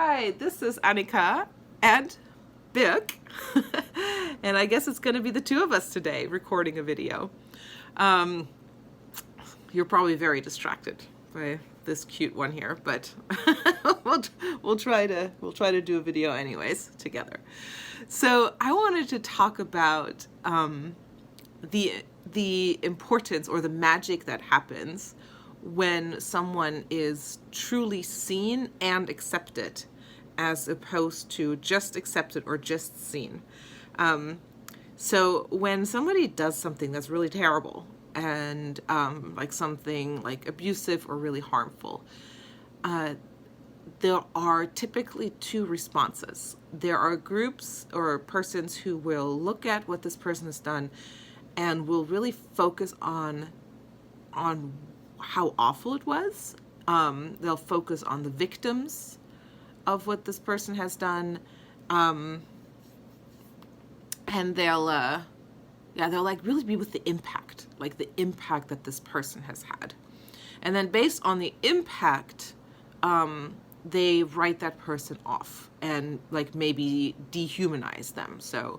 Hi, this is Annika and Birk, and I guess it's going to be the two of us today recording a video. Um, you're probably very distracted by this cute one here, but we'll try to do a video anyways together. So I wanted to talk about the importance or the magic that happens when someone is truly seen and accepted, as opposed to just accepted or just seen. So when somebody does something that's really terrible and like something like abusive or really harmful, there are typically two responses. There are groups or persons who will look at what this person has done and will really focus on how awful it was. They'll focus on the victims of what this person has done, and they'll like really be with the impact, like the impact that this person has had, and then based on the impact, they write that person off and like maybe dehumanize them. So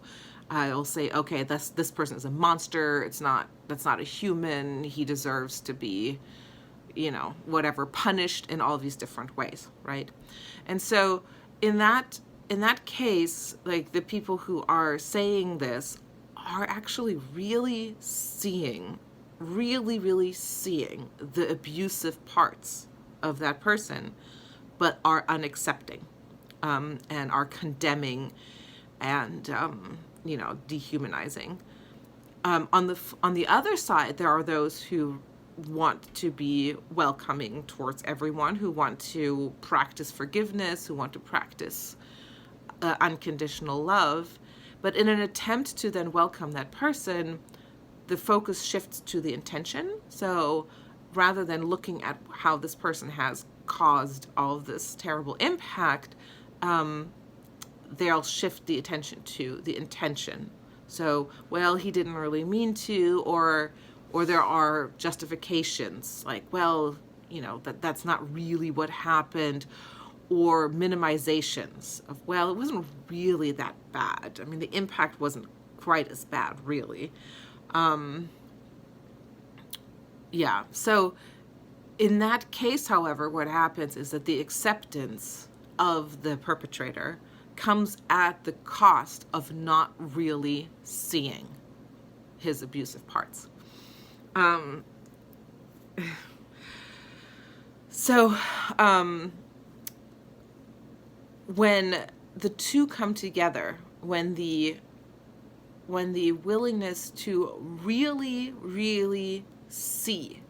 I'll say, okay, this person is a monster. That's not a human. He deserves to be, whatever, punished in all these different ways, right? And so in that case, like the people who are saying this are actually really seeing the abusive parts of that person, but are unaccepting, and are condemning and dehumanizing. On the other side, there are those who want to be welcoming towards everyone, who want to practice forgiveness, who want to practice unconditional love. But in an attempt to then welcome that person, the focus shifts to the intention. So rather than looking at how this person has caused all of this terrible impact, they'll shift the attention to the intention. So, well, he didn't really mean to, or there are justifications like, well, that's not really what happened, or minimizations of, well, it wasn't really that bad. I mean, the impact wasn't quite as bad, really. So in that case, however, what happens is that the acceptance of the perpetrator comes at the cost of not really seeing his abusive parts. When the two come together, when the willingness to really see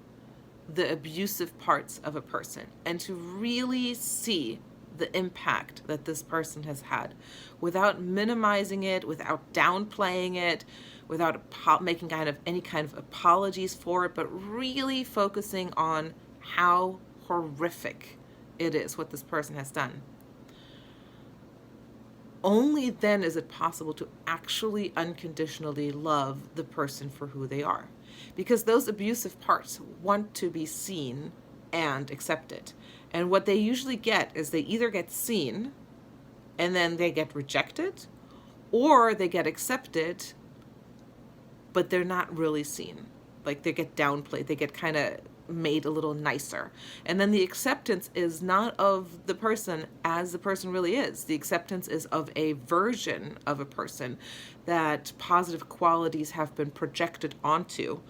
the abusive parts of a person and to really see the impact that this person has had without minimizing it, without downplaying it, without making any kind of apologies for it, but really focusing on how horrific it is what this person has done. Only then is it possible to actually unconditionally love the person for who they are. Because those abusive parts want to be seen and accepted. And what they usually get is they either get seen and then they get rejected, or they get accepted, but they're not really seen. Like they get downplayed, they get kind of made a little nicer. And then the acceptance is not of the person as the person really is. The acceptance is of a version of a person that positive qualities have been projected onto,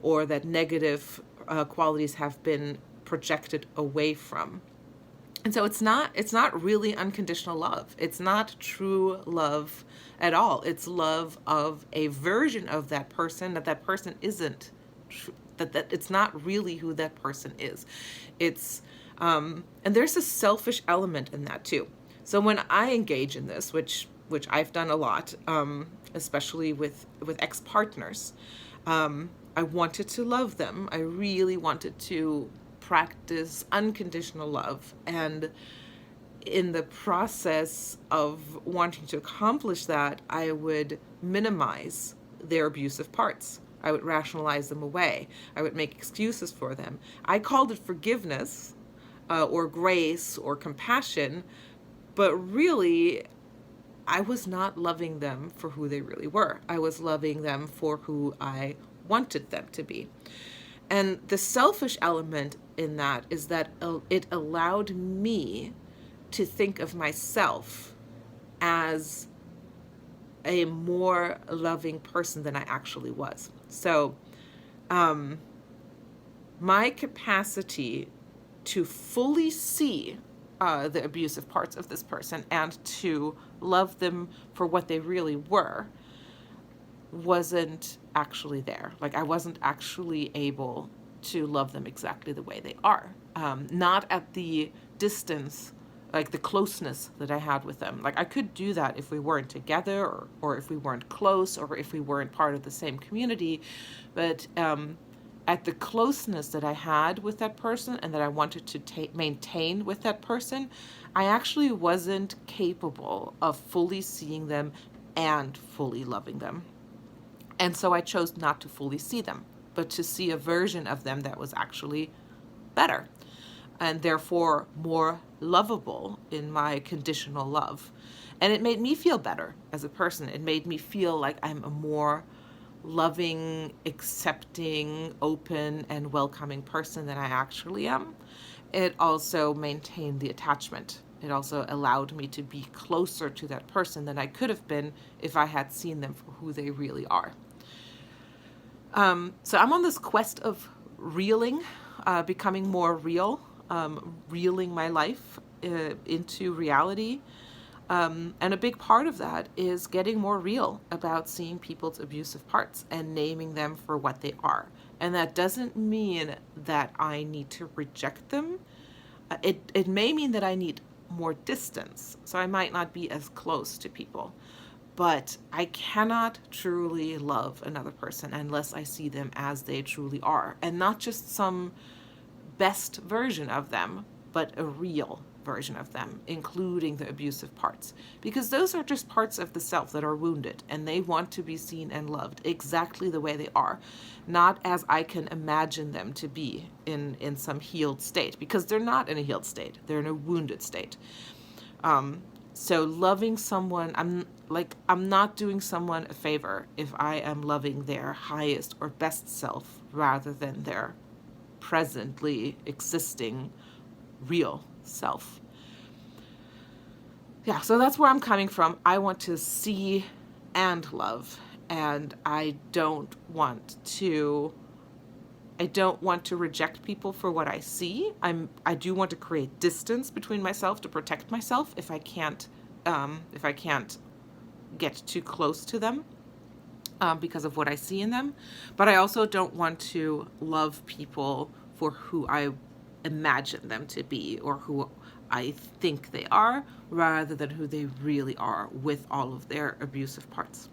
or that negative qualities have been projected away from. And so it's not really unconditional love. It's not true love at all. It's love of a version of that person that person isn't true. That it's not really who that person is. It's and there's a selfish element in that too. So when I engage in this, which I've done a lot, especially with ex-partners, I wanted to love them. I really wanted to practice unconditional love, and in the process of wanting to accomplish that, I would minimize their abusive parts. I would rationalize them away. I would make excuses for them. I called it forgiveness, or grace, or compassion, But really, I was not loving them for who they really were. I was loving them for who I wanted them to be. And the selfish element in that is that it allowed me to think of myself as a more loving person than I actually was. So, my capacity to fully see the abusive parts of this person and to love them for what they really were wasn't actually there. Like, I wasn't actually able to love them exactly the way they are. Not at the distance, like the closeness that I had with them. Like, I could do that if we weren't together, or if we weren't close, or if we weren't part of the same community. But at the closeness that I had with that person and that I wanted to maintain with that person, I actually wasn't capable of fully seeing them and fully loving them. And so I chose not to fully see them, but to see a version of them that was actually better and therefore more lovable in my conditional love. And it made me feel better as a person. It made me feel like I'm a more loving, accepting, open, and welcoming person than I actually am. It also maintained the attachment. It also allowed me to be closer to that person than I could have been if I had seen them for who they really are. So I'm on this quest of reeling, becoming more real, reeling my life into reality. And a big part of that is getting more real about seeing people's abusive parts and naming them for what they are. And that doesn't mean that I need to reject them. It may mean that I need more distance, so I might not be as close to people. But I cannot truly love another person unless I see them as they truly are, and not just some best version of them, but a real version of them, including the abusive parts. Because those are just parts of the self that are wounded, and they want to be seen and loved exactly the way they are, not as I can imagine them to be in some healed state, because they're not in a healed state, they're in a wounded state. So loving someone, I'm not doing someone a favor if I am loving their highest or best self rather than their presently existing real self. Yeah, so that's where I'm coming from. I want to see and love, and I don't want to reject people for what I see. I do want to create distance between myself to protect myself if I can't get too close to them because of what I see in them. But I also don't want to love people for who I imagine them to be or who I think they are, rather than who they really are with all of their abusive parts.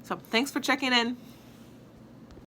So thanks for checking in.